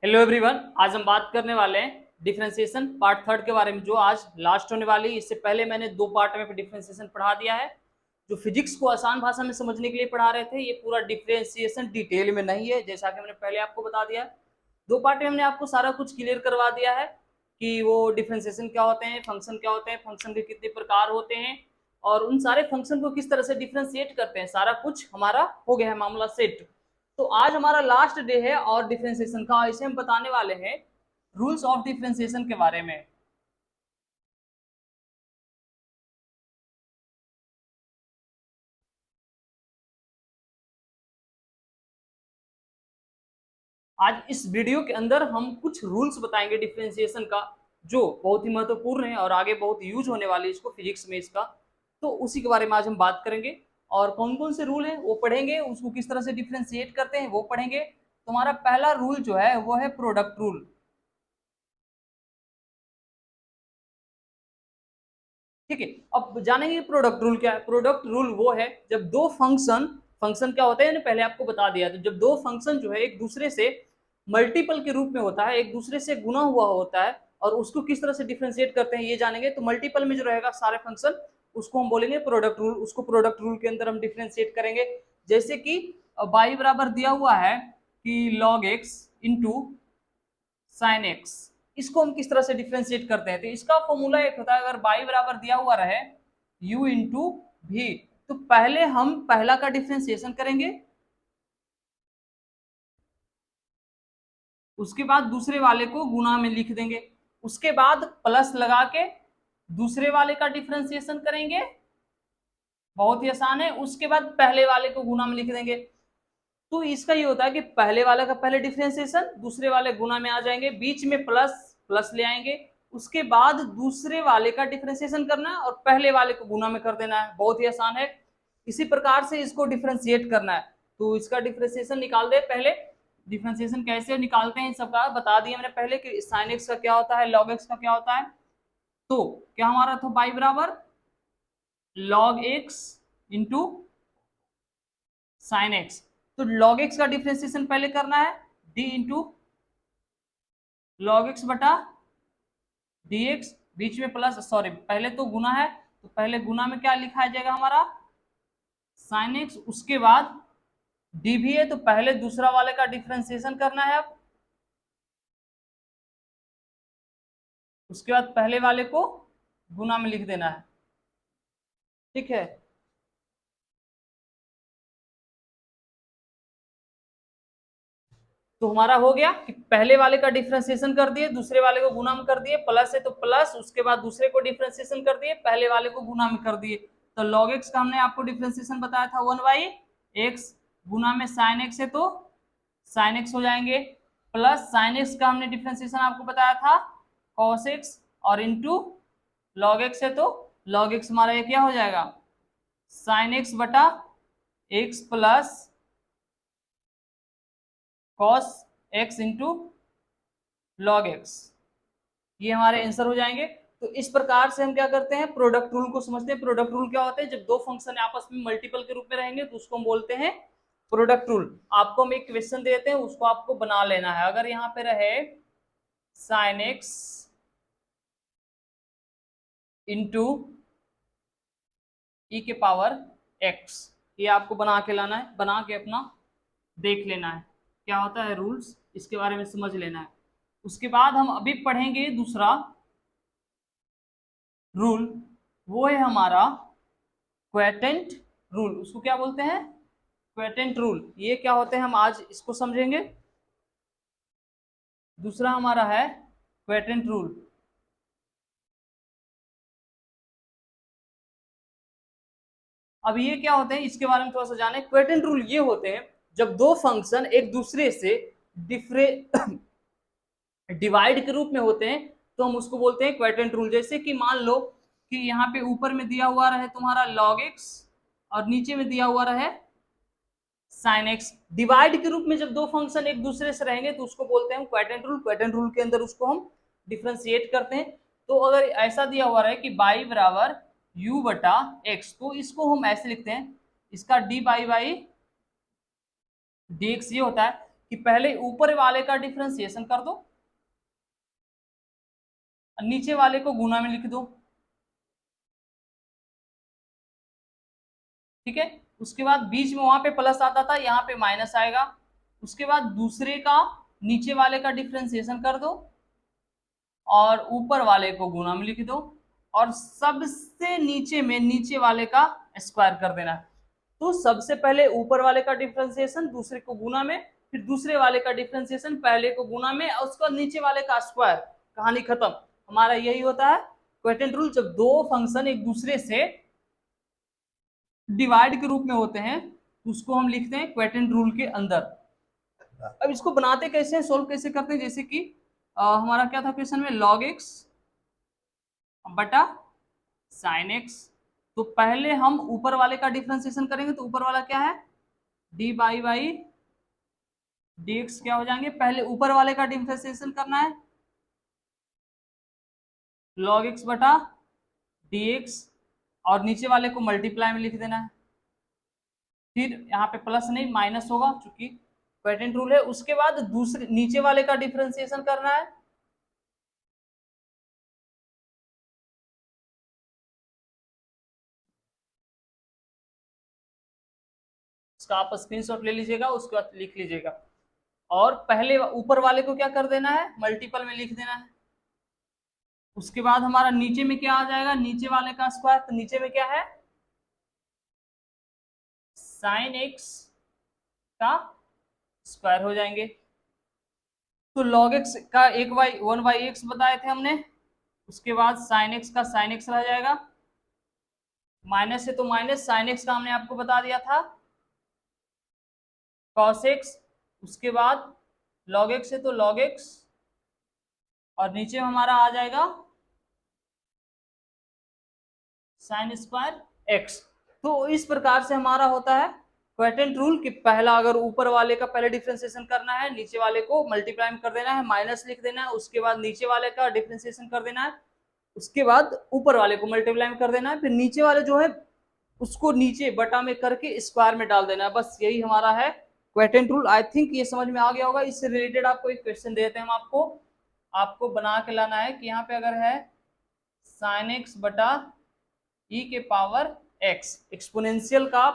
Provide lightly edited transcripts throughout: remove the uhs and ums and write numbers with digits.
Hello everyone, आज हम बात करने वाले हैं डिफरेंशिएशन पार्ट थर्ड के बारे में, जो आज लास्ट होने वाली है। इससे पहले मैंने दो पार्ट में डिफरेंशिएशन पढ़ा दिया है। जो फिजिक्स को आसान भाषा में समझने के लिए पढ़ा रहे थे, ये पूरा डिफरेंशिएशन डिटेल में नहीं है, जैसा कि मैंने पहले आपको बता दिया। दो पार्ट में हमने आपको सारा कुछ क्लियर करवा दिया है कि वो डिफरेंशिएशन क्या होते हैं, फंक्शन क्या होते हैं, फंक्शन के कितने प्रकार होते हैं और उन सारे फंक्शन को किस तरह से डिफरेंशिएट करते हैं। सारा कुछ हमारा हो गया है मामला सेट। तो आज हमारा लास्ट डे है और डिफरेंशिएशन का, इसे हम बताने वाले हैं रूल्स ऑफ डिफरेंशिएशन के बारे में। आज इस वीडियो के अंदर हम कुछ रूल्स बताएंगे डिफरेंशिएशन का, जो बहुत ही महत्वपूर्ण है और आगे बहुत यूज होने वाली है इसको फिजिक्स में इसका। तो उसी के बारे में आज हम बात करेंगे और कौन कौन से रूल है वो पढ़ेंगे, उसको किस तरह से डिफरेंशिएट करते हैं वो पढ़ेंगे। तुम्हारा पहला रूल जो है वो है प्रोडक्ट रूल। ठीक है, अब जानेंगे प्रोडक्ट रूल क्या है। प्रोडक्ट रूल वो है जब दो फंक्शन, फंक्शन क्या होता है पहले आपको बता दिया, तो जब दो फंक्शन जो है एक दूसरे से मल्टीपल के रूप में होता है, एक दूसरे से गुना हुआ होता है, और उसको किस तरह से डिफरेंशिएट करते हैं ये जानेंगे। तो मल्टीपल में जो रहेगा सारे फंक्शन, उसको हम बोलेंगे प्रोडक्ट रूल। उसको प्रोडक्ट रूल के अंदर हम डिफरेंशिएट करेंगे। जैसे कि y बराबर दिया हुआ है कि log x into sine x, इसको हम किस तरह से डिफरेंशिएट करते हैं। तो इसका फॉर्मूला एक होता है, अगर y बराबर दिया हुआ रहे u इंटू भी, तो पहले हम पहला का डिफरेंशिएशन करेंगे, उसके बाद दूसरे वाले को गुना में लिख देंगे, उसके बाद प्लस लगा के दूसरे वाले का डिफरेंशिएशन करेंगे, बहुत ही आसान है। उसके बाद पहले वाले को गुना में लिख देंगे। तो इसका ये होता है कि पहले वाले का पहले डिफरेंशिएशन, दूसरे वाले गुना में आ जाएंगे, बीच में प्लस प्लस ले आएंगे, उसके बाद दूसरे वाले का डिफरेंशिएशन करना है और पहले वाले को गुना में कर देना है। बहुत ही आसान है। इसी प्रकार से इसको डिफरेंशिएट करना है। तो इसका डिफरेंशिएशन निकाल दे पहले। डिफरेंशिएशन कैसे निकालते हैं सबका बता दिया मैंने पहले कि साइन एक्स का क्या होता है, लॉग एक्स का क्या होता है। तो क्या हमारा था, बाई बराबर log x into sine x. तो log x का डिफरेंशिएशन पहले करना है, d इंटू लॉग एक्स बटा dx, बीच में प्लस, सॉरी पहले तो गुना है, तो पहले गुना में क्या लिखा जाएगा हमारा साइन एक्स, उसके बाद d भी है, तो पहले दूसरा वाले का डिफरेंशिएशन करना है। अब उसके बाद पहले वाले को गुना में लिख देना है। ठीक है, तो हमारा हो गया कि पहले वाले का डिफरेंशिएशन कर दिए, दूसरे वाले को गुना में कर दिए, प्लस है तो प्लस, उसके बाद दूसरे को डिफरेंशिएशन कर दिए, पहले वाले को गुना में कर दिए। तो log x का हमने आपको डिफरेंशिएशन बताया था 1/x, गुना में sin x है तो sin x हो जाएंगे, प्लस sin x का हमने डिफरेंशिएशन आपको बताया था cos x, और इंटू log x है तो log x हमारा ये क्या हो जाएगा sin x बटा x plus cos x into log x, ये हमारे आंसर हो जाएंगे। तो इस प्रकार से हम क्या करते हैं, प्रोडक्ट रूल को समझते हैं। प्रोडक्ट रूल क्या होते हैं, जब दो फंक्शन आपस में मल्टीपल के रूप में रहेंगे तो उसको हम बोलते हैं प्रोडक्ट रूल। आपको हम एक क्वेश्चन देते हैं, उसको आपको बना लेना है। अगर यहाँ पे रहे साइन एक्स इंटू ई के पावर एक्स, ये आपको बना के लाना है, बना के अपना देख लेना है क्या होता है रूल्स, इसके बारे में समझ लेना है। उसके बाद हम अभी पढ़ेंगे दूसरा रूल, वो है हमारा क्वेटेंट रूल। उसको क्या बोलते हैं, क्वेटेंट रूल। ये क्या होते हैं हम आज इसको समझेंगे। दूसरा हमारा है क्वेटेंट रूल। अब ये क्या होते हैं इसके बारे में थोड़ा सा जाने। क्वेटेंट रूल ये होते हैं जब दो फंक्शन एक दूसरे से डिवाइड के रूप में होते हैं तो हम उसको बोलते हैं क्वेटेंट रूल। जैसे कि मान लो कि यहाँ पे ऊपर में दिया हुआ रहे तुम्हारा log x और नीचे में दिया हुआ रहे sin x। डिवाइड के रूप में जब दो फंक्शन एक दूसरे से रहेंगे तो उसको बोलते हैं क्वेटेंट रूल। क्वेटेंट रूल के अंदर उसको हम डिफरेंशिएट करते हैं। तो अगर ऐसा दिया हुआ रहे कि y बराबर u बटा x, तो इसको हम ऐसे लिखते हैं, इसका dy बाई dx ये होता है कि पहले ऊपर वाले का डिफरेंशिएशन कर दो, नीचे वाले को गुना में लिख दो, ठीक है। उसके बाद बीच में वहां पे प्लस आता था, यहाँ पे माइनस आएगा। उसके बाद दूसरे का नीचे वाले का डिफरेंशिएशन कर दो और ऊपर वाले को गुना में लिख दो, और सबसे नीचे में नीचे वाले का स्क्वायर कर देना। तो सबसे पहले ऊपर वाले का डिफरेंशिएशन दूसरे को गुना में, फिर दूसरे वाले का डिफरेंशिएशन पहले को गुना में, और उसका नीचे वाले का स्क्वायर, कहानी खत्म। हमारा यही होता है क्वोटिएंट रूल। जब दो फंक्शन एक दूसरे से डिवाइड के रूप में होते हैं तो उसको हम लिखते हैं क्वोटिएंट रूल के अंदर। अब इसको बनाते कैसे हैं, सोल्व कैसे करते हैं, जैसे कि हमारा क्या था क्वेश्चन में, log x बटा sin x। तो पहले हम ऊपर वाले का डिफरेंशिएशन करेंगे, तो ऊपर वाला क्या है, dy बाई dx क्या हो जाएंगे, पहले ऊपर वाले का डिफरेंशिएशन करना है log x बटा dx, और नीचे वाले को मल्टीप्लाई में लिख देना है। फिर यहाँ पे प्लस नहीं माइनस होगा क्योंकि क्वोटिएंट रूल है। उसके बाद दूसरे नीचे वाले का डिफरेंशिएशन करना है, उसका आप स्क्रीनशॉट ले लीजिएगा, उसके बाद लिख लीजिएगा। और पहले ऊपर वाले को क्या कर देना है, मल्टीपल में लिख देना है। उसके बाद हमारा नीचे में क्या आ जाएगा, नीचे वाले का स्क्वायर। तो नीचे में क्या है, साइन एक्स का स्क्वायर हो जाएंगे। तो log x का 1/x बताए थे हमने। उसके बाद साइन एक्स का साइन एक्स रह जाएगा, माइनस है तो माइनस, साइन एक्स का हमने आपको बता दिया था cos x। उसके बाद log x है तो log x, और नीचे हमारा आ जाएगा साइन स्क्वायर एक्स। तो इस प्रकार से हमारा होता है क्वोटिएंट रूल कि पहला अगर ऊपर वाले का पहले डिफरेंशिएशन करना है, नीचे वाले को मल्टीप्लाई कर देना है, माइनस लिख देना है, उसके बाद नीचे वाले का डिफरेंशिएशन कर देना है, उसके बाद ऊपर वाले को मल्टीप्लाई कर देना है, फिर नीचे वाले जो है उसको नीचे बटा में करके स्क्वायर में डाल देना है। बस यही हमारा है क्वोटिएंट रूल। आई थिंक ये समझ में आ गया होगा। इससे रिलेटेड आपको एक क्वेश्चन देते हैं हम आपको बना के लाना है कि यहाँ पे अगर है साइन एक्स बटा ई के पावर एक्स, एक्सपोनेंशियल का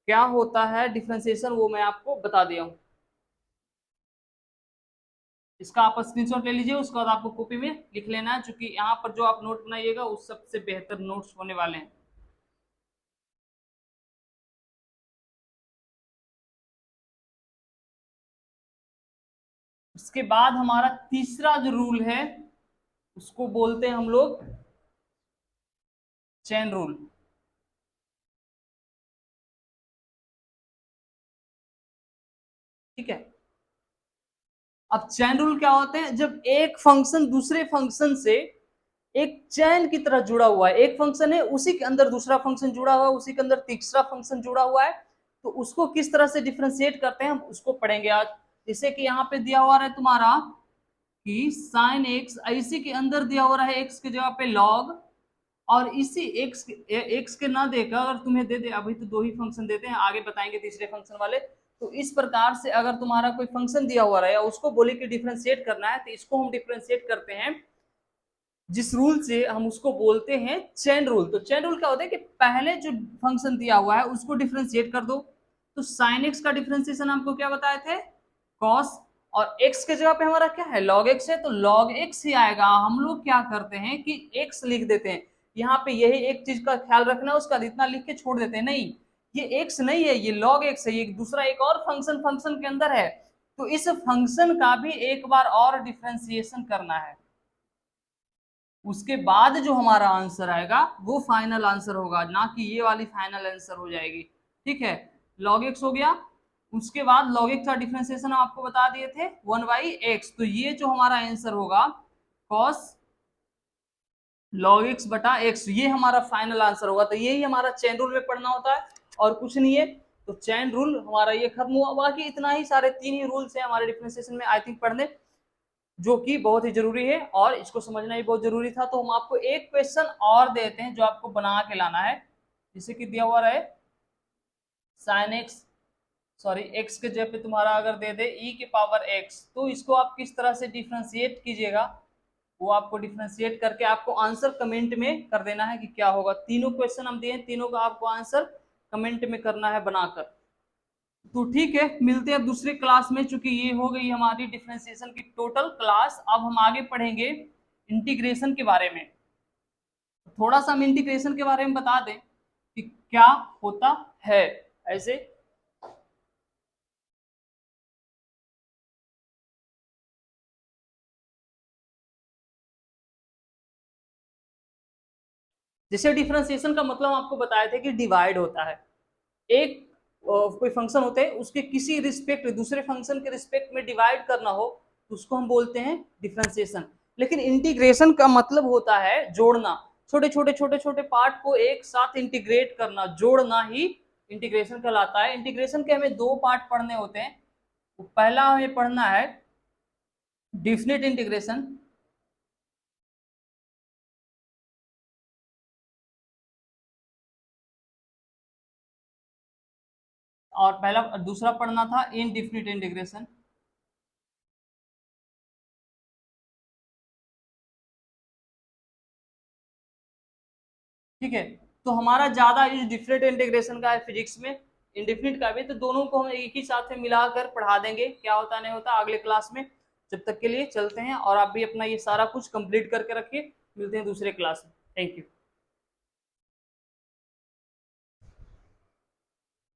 क्या होता है डिफरेंशिएशन, वो मैं आपको बता दिया हूं। इसका आप स्क्रीनशॉट ले लीजिए, उसके बाद आपको कॉपी में लिख लेना है, क्योंकि यहाँ पर जो आप नोट बनाइएगा उस सबसे बेहतर नोट्स होने वाले हैं। उसके बाद हमारा तीसरा जो रूल है उसको बोलते हैं हम लोग चेन रूल। ठीक है। अब चेन रूल क्या होते हैं, जब एक फंक्शन दूसरे फंक्शन से एक चैन की तरह जुड़ा हुआ है, एक फंक्शन है उसी के अंदर दूसरा फंक्शन जुड़ा हुआ है, उसी के अंदर तीसरा फंक्शन जुड़ा हुआ है, तो उसको किस तरह से डिफरेंशिएट करते हैं हम उसको पढ़ेंगे आज। जैसे कि यहाँ पे दिया हुआ है तुम्हारा कि साइन एक्स, इसी के अंदर दिया हो रहा है एक्स की जगह पे लॉग, और इसी एक्स के ना देकर अगर तुम्हें दे दे, अभी तो दो ही फंक्शन देते हैं, आगे बताएंगे तीसरे फंक्शन वाले। तो इस प्रकार से अगर तुम्हारा कोई फंक्शन दिया हुआ है या उसको बोले कि डिफरेंशिएट करना है, तो इसको हम डिफरेंशिएट करते हैं जिस रूल से, हम उसको बोलते हैं चेन रूल। तो चेन रूल क्या होता है कि पहले जो फंक्शन दिया हुआ है उसको डिफरेंशिएट कर दो। तो साइन एक्स का डिफरेंशिएशन हमको क्या बताए थे, कॉस, और x के जगह पे हमारा क्या है log x है, तो log x ही आएगा। हम लोग क्या करते हैं कि x लिख देते हैं, यहाँ पे यही एक चीज का ख्याल रखना है, उसका इतना लिख के छोड़ देते हैं, नहीं ये x नहीं है, ये log x है, ये दूसरा एक और फंक्शन के अंदर है। तो इस फंक्शन का भी एक बार और डिफरेंशिएशन करना है, उसके बाद जो हमारा आंसर आएगा वो फाइनल आंसर होगा, ना कि ये वाली फाइनल आंसर हो जाएगी। ठीक है, log x हो गया। उसके बाद log x का डिफरेंशिएशन आपको बता दिए थे 1/x, तो ये जो हमारा आंसर होगा cos log x बटा x, ये हमारा फाइनल आंसर होगा। तो यही हमारा चेन रूल में पढ़ना होता है और कुछ नहीं है। तो चेन रूल हमारा ये खत्म हुआ। बाकी इतना ही, सारे 3 ही रूल्स हैं हमारे डिफरेंशिएशन में आई थिंक पढ़ने, जो कि बहुत ही जरूरी है और इसको समझना भी बहुत जरूरी था। तो हम आपको एक क्वेश्चन और देते हैं जो आपको बना के लाना है, जैसे कि दिया हुआ रहे साइन एक्स सॉरी x के जगह पे तुम्हारा अगर दे दे e के पावर x, तो इसको आप किस तरह से डिफरेंशिएट कीजिएगा, वो आपको डिफरेंशिएट करके आपको आंसर कमेंट में कर देना है कि क्या होगा। तीनों क्वेश्चन हम दिए हैं, तीनों का आपको आंसर कमेंट में करना है बनाकर। तो ठीक है, मिलते हैं दूसरे क्लास में। चूंकि ये हो गई हमारी डिफरेंशिएशन की टोटल क्लास, अब हम आगे पढ़ेंगे इंटीग्रेशन के बारे में। थोड़ा सा हम इंटीग्रेशन के बारे में बता दें कि क्या होता है। ऐसे जैसे डिफरेंशिएशन का मतलब आपको बताया था कि डिवाइड होता है। एक कोई फंक्शन होते हैं, उसके किसी रिस्पेक्ट दूसरे फंक्शन के रिस्पेक्ट में डिवाइड करना हो तो उसको हम बोलते हैं डिफरेंशिएशन। लेकिन इंटीग्रेशन का मतलब होता है जोड़ना, छोटे छोटे पार्ट को एक साथ इंटीग्रेट करना, जोड़ना ही इंटीग्रेशन कहलाता है। इंटीग्रेशन के हमें दो पार्ट पढ़ने होते हैं। पहला हमें पढ़ना है डेफिनेट इंटीग्रेशन, और दूसरा पढ़ना था इनडेफिनिट इंटीग्रेशन। ठीक है, तो हमारा ज्यादा यूज डिफरेंट इंटीग्रेशन का है फिजिक्स में, इंडेफिनिट का भी। तो दोनों को हम एक ही साथ में मिलाकर पढ़ा देंगे, क्या होता नहीं होता अगले क्लास में। जब तक के लिए चलते हैं, और आप भी अपना ये सारा कुछ कंप्लीट करके रखिए। मिलते हैं दूसरे क्लास में। Thank you.